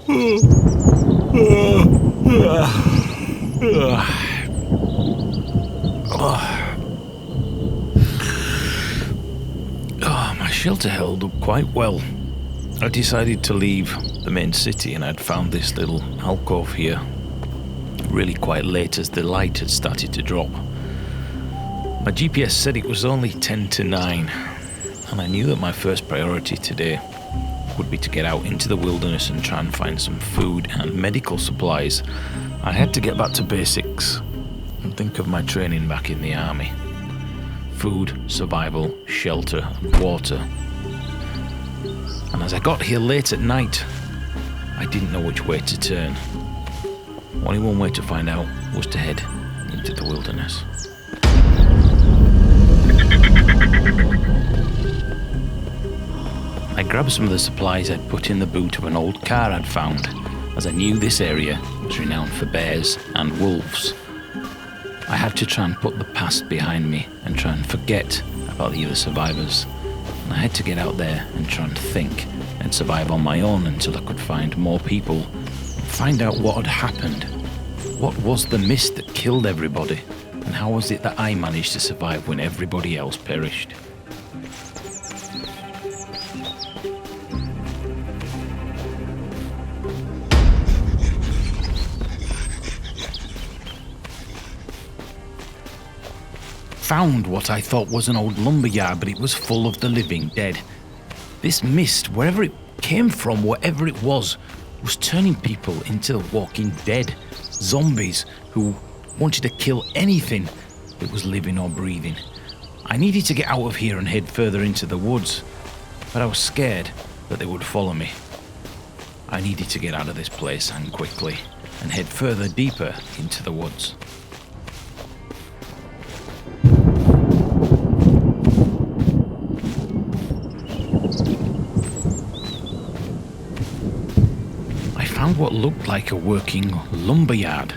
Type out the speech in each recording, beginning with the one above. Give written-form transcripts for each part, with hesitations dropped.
My shelter held up quite well. I decided to leave the main city, and I'd found this little alcove here really quite late as the light had started to drop. My GPS said it was only 10 to 9, and I knew that my first priority today would be to get out into the wilderness and try and find some food and medical supplies. I had to get back to basics and think of my training back in the army. Food, survival, shelter, and water. And as I got here late at night, I didn't know which way to turn. Only one way to find out was to head into the wilderness. I grabbed some of the supplies I'd put in the boot of an old car I'd found, as I knew this area was renowned for bears and wolves. I had to try and put the past behind me and try and forget about the other survivors. And I had to get out there and try and think and survive on my own until I could find more people and find out what had happened. What was the mist that killed everybody? And how was it that I managed to survive when everybody else perished? Found what I thought was an old lumberyard, but it was full of the living dead. This mist, wherever it came from, whatever it was turning people into walking dead, zombies who wanted to kill anything that was living or breathing. I needed to get out of here and head further into the woods, but I was scared that they would follow me. I needed to get out of this place and quickly, and head further deeper into the woods. Found what looked like a working lumberyard,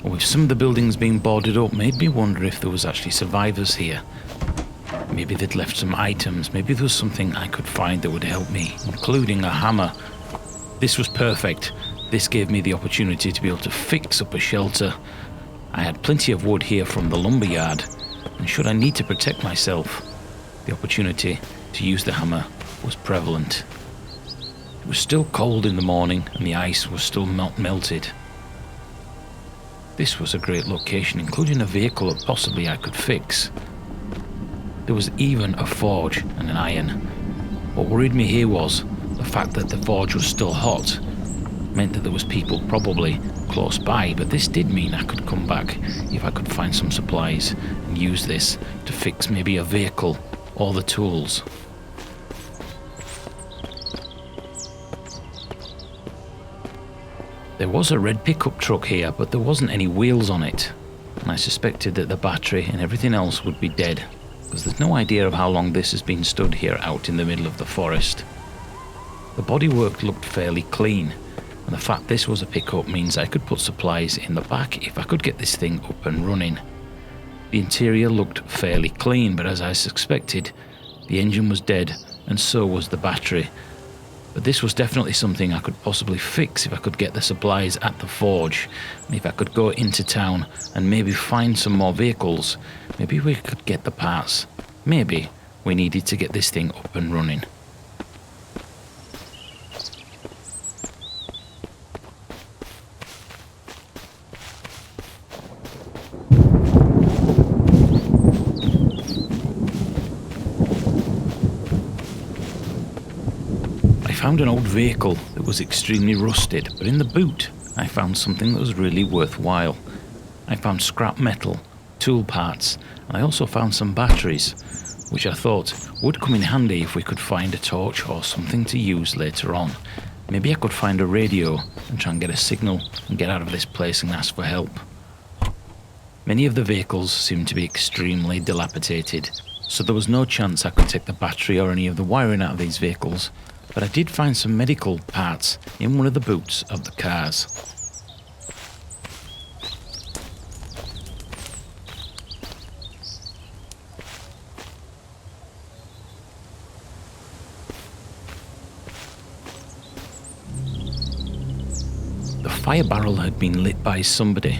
with some of the buildings being boarded up. Made me wonder if there was actually survivors here. Maybe they'd left some items, maybe there was something I could find that would help me, including a hammer. This was perfect. This gave me the opportunity to be able to fix up a shelter. I had plenty of wood here from the lumberyard, and should I need to protect myself, the opportunity to use the hammer was prevalent. It was still cold in the morning and the ice was still not melted. This was a great location, including a vehicle that possibly I could fix. There was even a forge and an iron. What worried me here was the fact that the forge was still hot. Meant that there was people probably close by, but this did mean I could come back if I could find some supplies and use this to fix maybe a vehicle or the tools. There was a red pickup truck here, but there wasn't any wheels on it, and I suspected that the battery and everything else would be dead, because there's no idea of how long this has been stood here out in the middle of the forest. The bodywork looked fairly clean, and the fact this was a pickup means I could put supplies in the back if I could get this thing up and running. The interior looked fairly clean, but as I suspected, the engine was dead, and so was the battery. But this was definitely something I could possibly fix if I could get the supplies at the forge. And if I could go into town and maybe find some more vehicles, maybe we could get the parts. Maybe we needed to get this thing up and running. I found an old vehicle that was extremely rusted, but in the boot I found something that was really worthwhile. I found scrap metal, tool parts, and I also found some batteries, which I thought would come in handy if we could find a torch or something to use later on. Maybe I could find a radio and try and get a signal and get out of this place and ask for help. Many of the vehicles seemed to be extremely dilapidated, so there was no chance I could take the battery or any of the wiring out of these vehicles. But I did find some medical parts in one of the boots of the cars. fire barrel had been lit by somebody,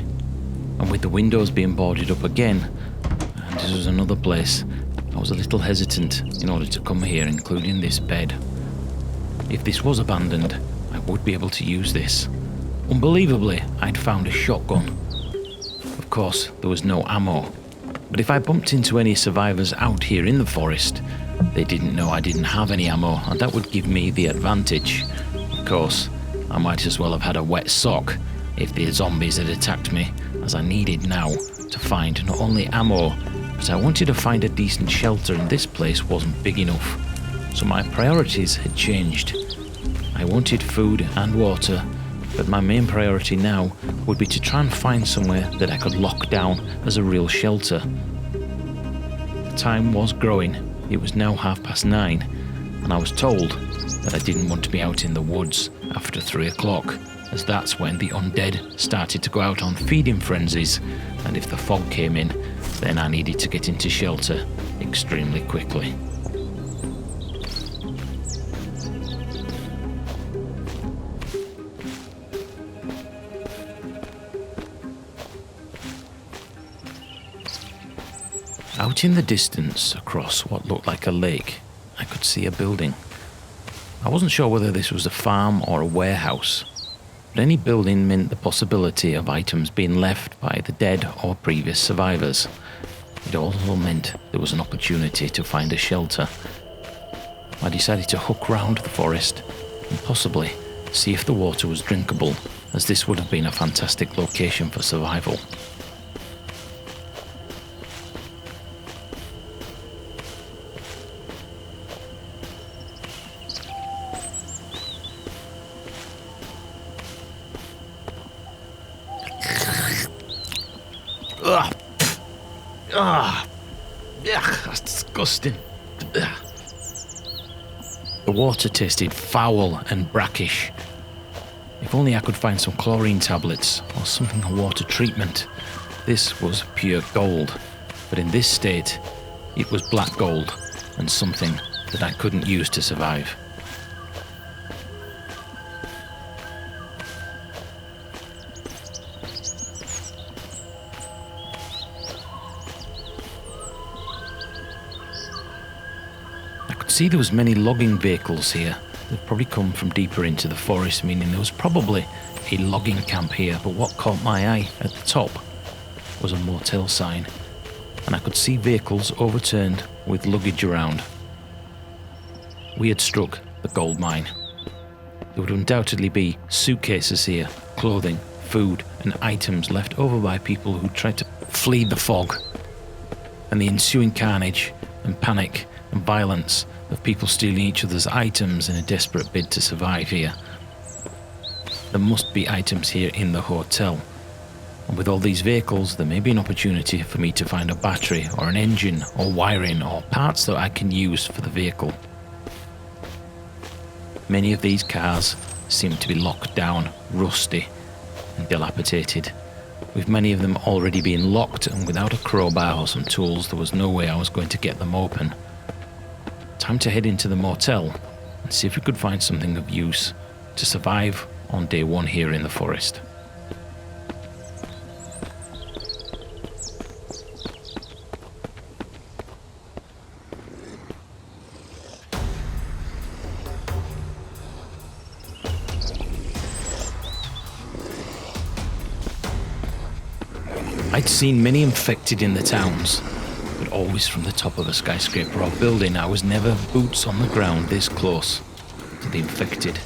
and with the windows being boarded up again, and this was another place, I was a little hesitant in order to come here, including this bed. If this was abandoned, I would be able to use this. Unbelievably, I'd found a shotgun. Of course, there was no ammo, but if I bumped into any survivors out here in the forest, they didn't know I didn't have any ammo, and that would give me the advantage. Of course, I might as well have had a wet sock if the zombies had attacked me, as I needed now to find not only ammo, but I wanted to find a decent shelter, and this place wasn't big enough. So my priorities had changed. I wanted food and water, but my main priority now would be to try and find somewhere that I could lock down as a real shelter. The time was growing. It was now 9:30, and I was told that I didn't want to be out in the woods after 3 o'clock, as that's when the undead started to go out on feeding frenzies, and if the fog came in, then I needed to get into shelter extremely quickly. Out in the distance, across what looked like a lake, I could see a building. I wasn't sure whether this was a farm or a warehouse, but any building meant the possibility of items being left by the dead or previous survivors. It also meant there was an opportunity to find a shelter. I decided to hook round the forest and possibly see if the water was drinkable, as this would have been a fantastic location for survival. That's disgusting. The water tasted foul and brackish. If only I could find some chlorine tablets or something of water treatment. This was pure gold, but in this state, it was black gold and something that I couldn't use to survive. See, there was many logging vehicles here. They'd probably come from deeper into the forest, meaning there was probably a logging camp here, but what caught my eye at the top was a motel sign, and I could see vehicles overturned with luggage around. We had struck the gold mine. There would undoubtedly be suitcases here, clothing, food, and items left over by people who tried to flee the fog, and the ensuing carnage and panic and violence of people stealing each other's items in a desperate bid to survive here. There must be items here in the hotel, and with all these vehicles there may be an opportunity for me to find a battery or an engine or wiring or parts that I can use for the vehicle. Many of these cars seem to be locked down, rusty and dilapidated, with many of them already being locked, and without a crowbar or some tools there was no way I was going to get them open. Time to head into the motel and see if we could find something of use to survive on day one here in the forest. I'd seen many infected in the towns, but always from the top of a skyscraper or building. I was never boots on the ground this close to the infected.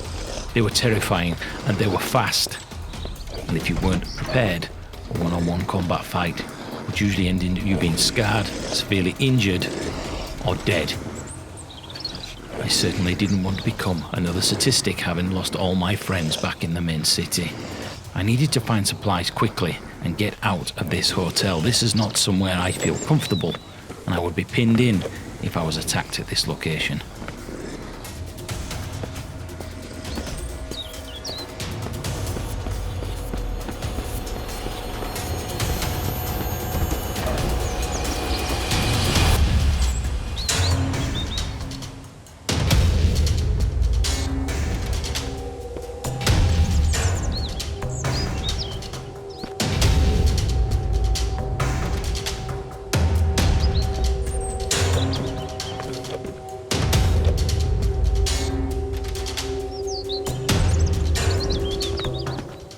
They were terrifying and they were fast. And if you weren't prepared, a one-on-one combat fight would usually end in you being scarred, severely injured, or dead. I certainly didn't want to become another statistic, having lost all my friends back in the main city. I needed to find supplies quickly and get out of this hotel. This is not somewhere I feel comfortable, and I would be pinned in if I was attacked at this location.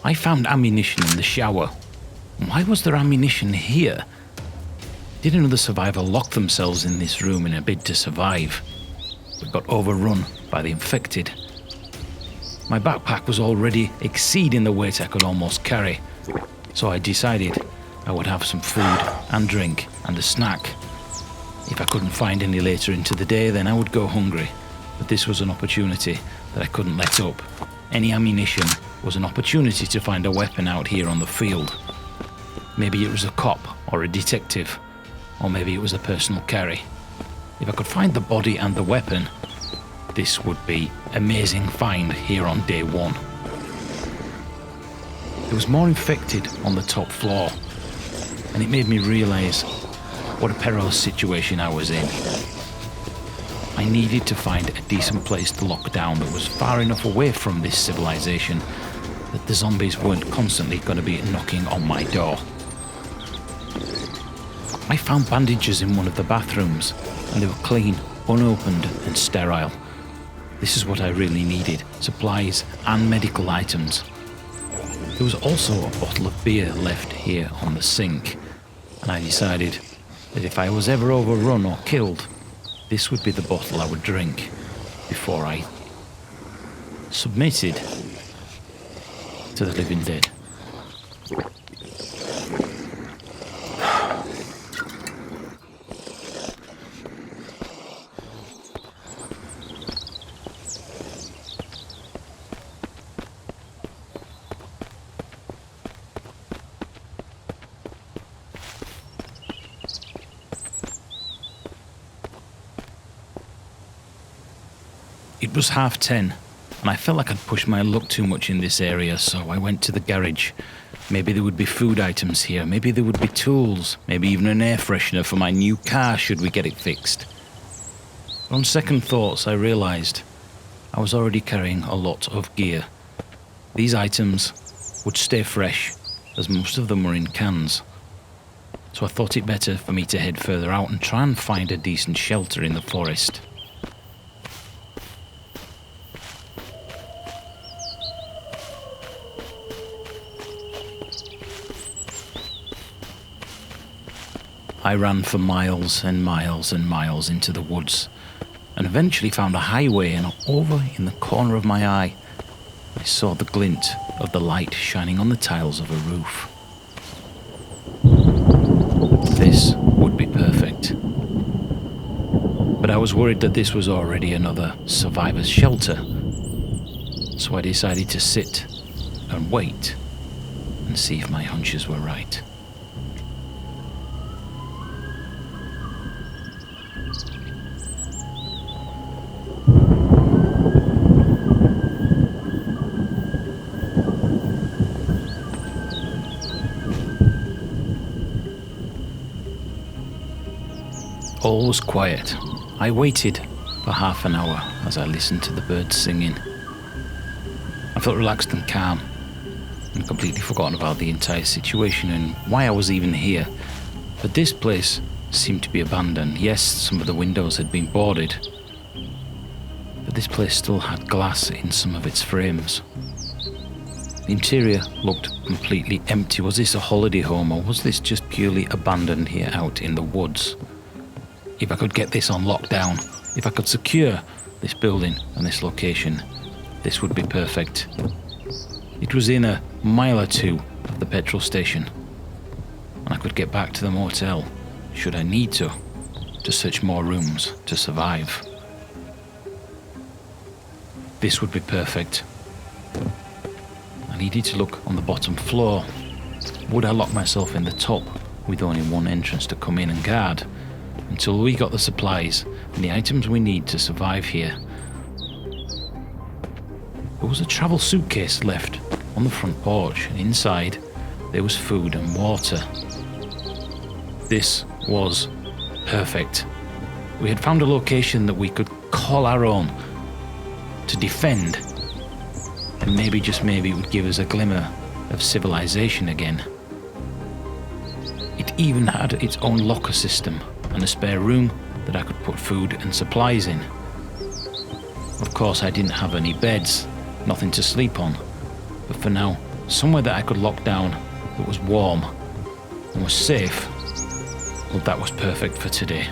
I found ammunition in the shower. Why was there ammunition here? Did another survivor lock themselves in this room in a bid to survive, but got overrun by the infected? My backpack was already exceeding the weight I could almost carry, so I decided I would have some food and drink and a snack. If I couldn't find any later into the day, then I would go hungry, but this was an opportunity that I couldn't let up. Any ammunition was an opportunity to find a weapon out here on the field. Maybe it was a cop or a detective, or maybe it was a personal carry. If I could find the body and the weapon, this would be amazing find here on day one. There was more infected on the top floor, and it made me realise what a perilous situation I was in. I needed to find a decent place to lock down that was far enough away from this civilization that the zombies weren't constantly going to be knocking on my door. I found bandages in one of the bathrooms, and they were clean, unopened and sterile. This is what I really needed, supplies and medical items. There was also a bottle of beer left here on the sink, and I decided that if I was ever overrun or killed, this would be the bottle I would drink before I submitted to the living dead. It was 10:30, and I felt like I'd pushed my luck too much in this area, so I went to the garage. Maybe there would be food items here, maybe there would be tools, maybe even an air freshener for my new car should we get it fixed. But on second thoughts, I realised I was already carrying a lot of gear. These items would stay fresh, as most of them were in cans. So I thought it better for me to head further out and try and find a decent shelter in the forest. I ran for miles and miles and miles into the woods, and eventually found a highway, and over in the corner of my eye, I saw the glint of the light shining on the tiles of a roof. This would be perfect. But I was worried that this was already another survivor's shelter, so I decided to sit and wait and see if my hunches were right. All was quiet. I waited for half an hour as I listened to the birds singing. I felt relaxed and calm, and completely forgotten about the entire situation and why I was even here. But this place seemed to be abandoned. Yes, some of the windows had been boarded, but this place still had glass in some of its frames. The interior looked completely empty. Was this a holiday home, or was this just purely abandoned here out in the woods? If I could get this on lockdown, if I could secure this building and this location, this would be perfect. It was in a mile or two of the petrol station, and I could get back to the motel, should I need to search more rooms to survive. This would be perfect. I needed to look on the bottom floor. Would I lock myself in the top with only one entrance to come in and guard until we got the supplies and the items we need to survive here? There was a travel suitcase left on the front porch, and inside there was food and water. This was perfect. We had found a location that we could call our own to defend, and maybe, just maybe, it would give us a glimmer of civilization again. It even had its own locker system and a spare room that I could put food and supplies in. Of course, I didn't have any beds, nothing to sleep on, but for now, somewhere that I could lock down that was warm and was safe, well, that was perfect for today.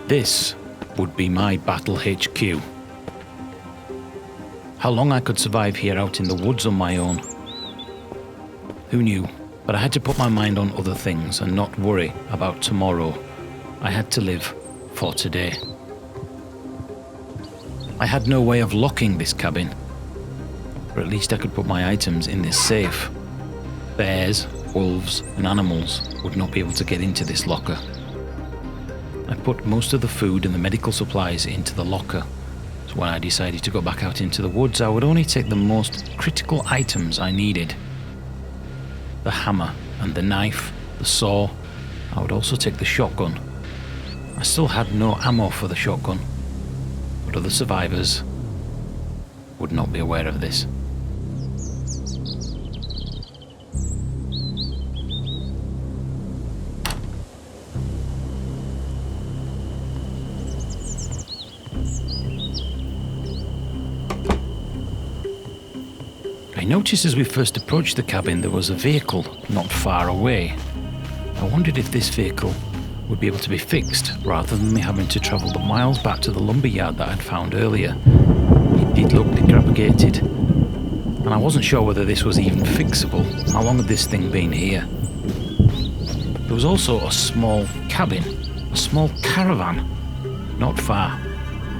This would be my battle HQ. How long I could survive here out in the woods on my own, who knew? But I had to put my mind on other things and not worry about tomorrow. I had to live for today. I had no way of locking this cabin, but at least I could put my items in this safe. Bears, wolves, and animals would not be able to get into this locker. I put most of the food and the medical supplies into the locker, so when I decided to go back out into the woods, I would only take the most critical items I needed. The hammer and the knife, the saw. I would also take the shotgun. I still had no ammo for the shotgun, but other survivors would not be aware of this. I noticed as we first approached the cabin there was a vehicle not far away. I wondered if this vehicle would be able to be fixed rather than me having to travel the miles back to the lumber yard that I'd found earlier. It did look dilapidated, and I wasn't sure whether this was even fixable. How long had this thing been here? There was also a small cabin, a small caravan, not far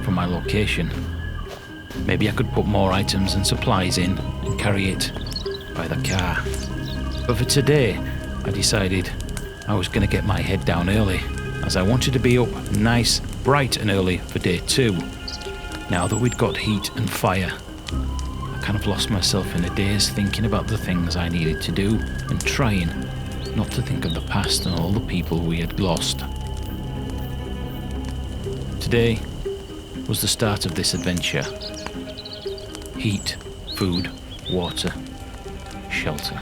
from my location. Maybe I could put more items and supplies in and carry it by the car. But for today, I decided I was going to get my head down early, as I wanted to be up nice, bright and early for day 2. Now that we'd got heat and fire, I kind of lost myself in a daze thinking about the things I needed to do and trying not to think of the past and all the people we had lost. Today was the start of this adventure. Heat, food, water, shelter.